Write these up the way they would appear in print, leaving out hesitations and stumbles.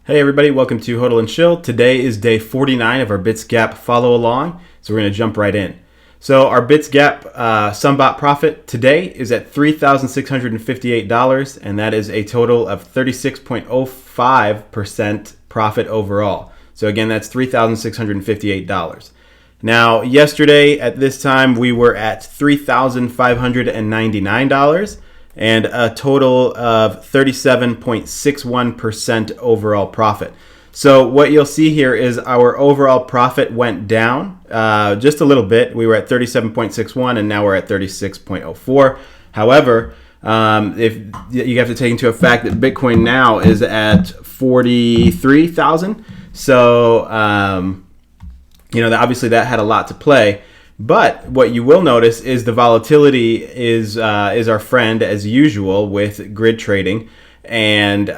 Hey everybody, welcome to Hodl and Shill. Today is day 49 of our Bitsgap follow along, so we're going to jump right in. So our Bitsgap Sunbot profit today is at $3,658, and that is a total of 36.05% profit overall. So again, that's $3,658. Now, yesterday at this time, we were at $3,599 and a total of 37.61% overall profit. So what you'll see here is our overall profit went down just a little bit. We were at 37.61 and now we're at 36.04. However, if you have to take into effect that Bitcoin now is at 43,000, so obviously that had a lot to play. But what you will notice is the volatility is our friend as usual with grid trading, and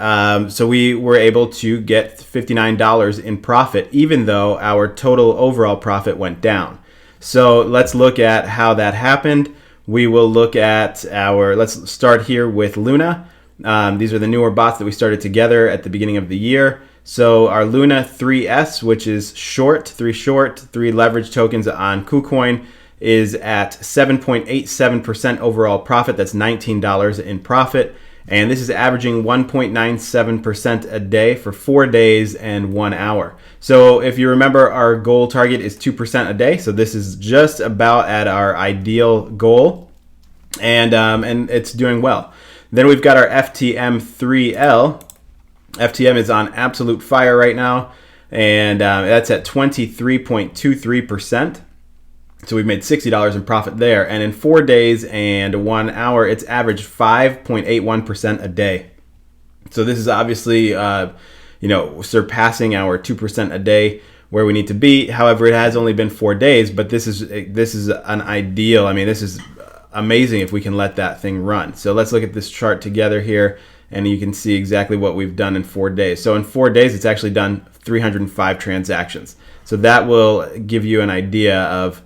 so we were able to get $59 in profit, even though our total overall profit went down. So let's look at how that happened. We will look at let's start here with Luna. These are the newer bots that we started together at the beginning of the year. So our Luna 3S, which is three leverage tokens on KuCoin, is at 7.87% overall profit. That's $19 in profit. And this is averaging 1.97% a day for 4 days and 1 hour. So if you remember, our goal target is 2% a day. So this is just about at our ideal goal. And it's doing well. Then we've got our FTM 3L. FTM is on absolute fire right now, and that's at 23.23%. So we've made $60 in profit there. And in 4 days and 1 hour, it's averaged 5.81% a day. So this is obviously, surpassing our 2% a day where we need to be. However, it has only been 4 days, but this is an ideal. I mean, this is amazing if we can let that thing run. So let's look at this chart together here, and you can see exactly what we've done in 4 days. So in 4 days, it's actually done 305 transactions. So that will give you an idea of,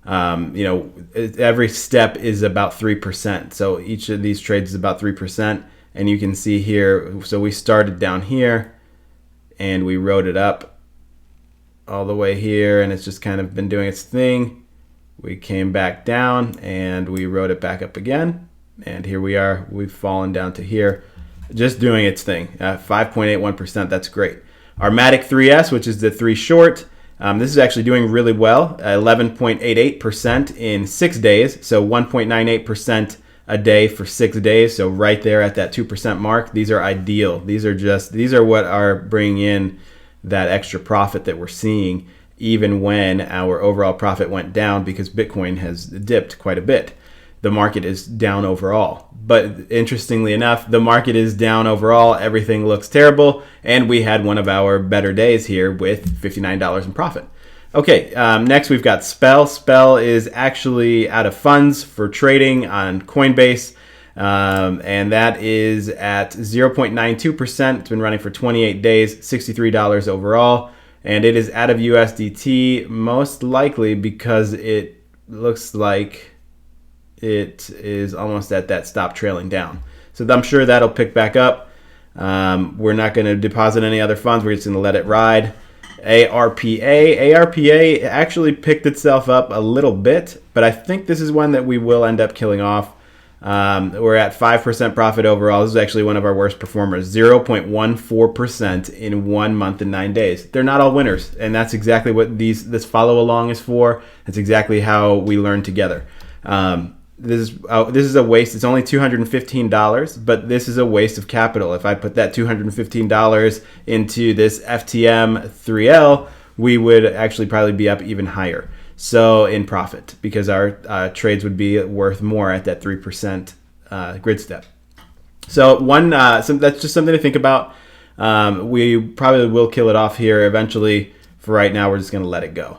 every step is about 3%. So each of these trades is about 3%. And you can see here, so we started down here and we rode it up all the way here, and it's just kind of been doing its thing. We came back down and we rode it back up again. And here we are, we've fallen down to here, just doing its thing. 5.81%, that's great. Our Matic 3S, which is the 3 short, this is actually doing really well, 11.88% in 6 days, so 1.98% a day for 6 days, so right there at that 2% mark. These are ideal. These are what are bringing in that extra profit that we're seeing, even when our overall profit went down, because Bitcoin has dipped quite a bit. The market is down overall. But interestingly enough, the market is down overall. Everything looks terrible. And we had one of our better days here with $59 in profit. Okay, next we've got Spell. Spell is actually out of funds for trading on Coinbase. And that is at 0.92%. It's been running for 28 days, $63 overall. And it is out of USDT, most likely because it looks like it is almost at that stop trailing down. So I'm sure that'll pick back up. We're not going to deposit any other funds. We're just going to let it ride. ARPA actually picked itself up a little bit, but I think this is one that we will end up killing off. We're at 5% profit overall. This is actually one of our worst performers, 0.14% in 1 month and 9 days. They're not all winners, and that's exactly what this follow along is for. That's exactly how we learn together. This is a waste. It's only $215, but this is a waste of capital. If I put that $215 into this FTM 3L, we would actually probably be up even higher. So in profit, because our trades would be worth more at that 3% grid step. So that's just something to think about. We probably will kill it off here eventually. For right now, we're just going to let it go.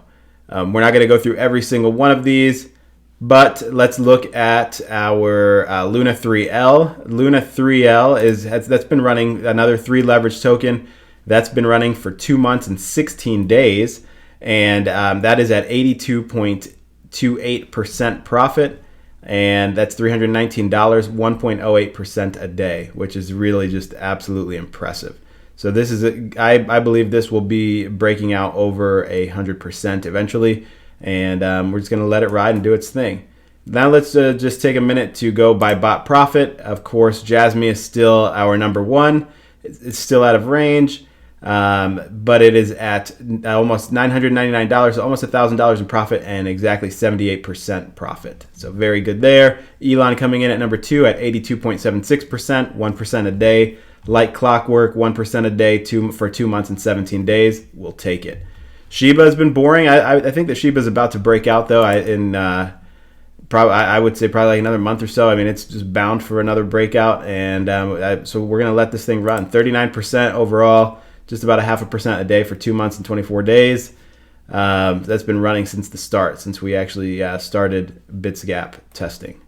We're not going to go through every single one of these. But let's look at our Luna 3L. Luna 3L that's been running, another 3 leverage token. That's been running for 2 months and 16 days. And that is at 82.28% profit. And that's $319, 1.08% a day, which is really just absolutely impressive. So this is I believe this will be breaking out over 100% eventually, and we're just gonna let it ride and do its thing. Now let's just take a minute to go by bot profit. Of course, Jasmine is still our number one. It's still out of range, but it is at almost $999, almost $1,000 in profit, and exactly 78% profit. So very good there. Elon coming in at number 2 at 82.76%, 1% a day. Like clockwork, 1% a day for 2 months and 17 days. We'll take it. Shiba has been boring. I think that Shiba is about to break out though. I would say probably like another month or so. I mean, it's just bound for another breakout, and so we're gonna let this thing run. 39% overall, just about 0.5% a day for 2 months and 24 days. That's been running since the start, since we actually started Bitsgap testing.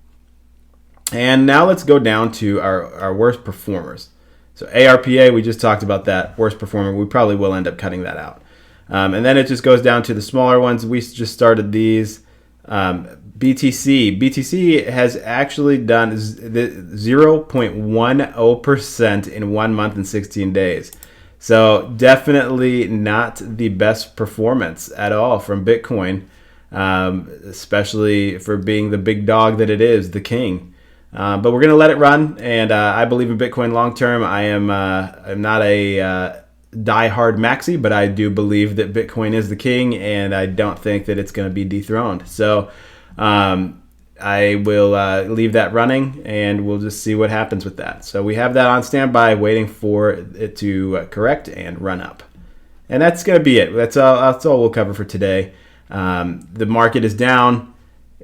And now let's go down to our worst performers. So ARPA, we just talked about that worst performer. We probably will end up cutting that out. And then it just goes down to the smaller ones. We just started these. BTC has actually done 0.10% in 1 month and 16 days. So definitely not the best performance at all from Bitcoin, especially for being the big dog that it is, the king. But we're going to let it run, and I believe in Bitcoin long term. I'm not a die-hard maxi, but I do believe that Bitcoin is the king, and I don't think that it's going to be dethroned. So I will leave that running, and we'll just see what happens with that. So we have that on standby, waiting for it to correct and run up. And that's going to be it. That's all we'll cover for today. The market is down.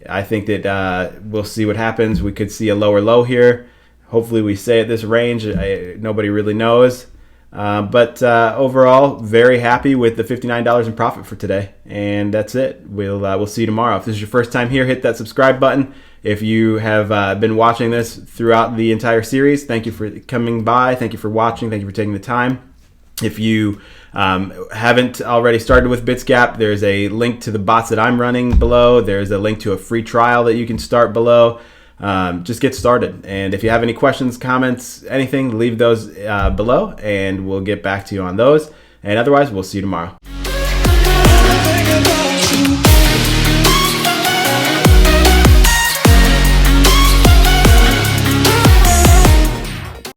I think that we'll see what happens. We could see a lower low here. Hopefully we stay at this range. Nobody really knows. But overall, very happy with the $59 in profit for today. And that's it. We'll see you tomorrow. If this is your first time here, hit that subscribe button. If you have been watching this throughout the entire series, thank you for coming by. Thank you for watching. Thank you for taking the time. If you haven't already started with Bitsgap, there's a link to the bots that I'm running below. There's a link to a free trial that you can start below. Just get started. And if you have any questions, comments, anything, leave those below, and we'll get back to you on those. And otherwise, we'll see you tomorrow.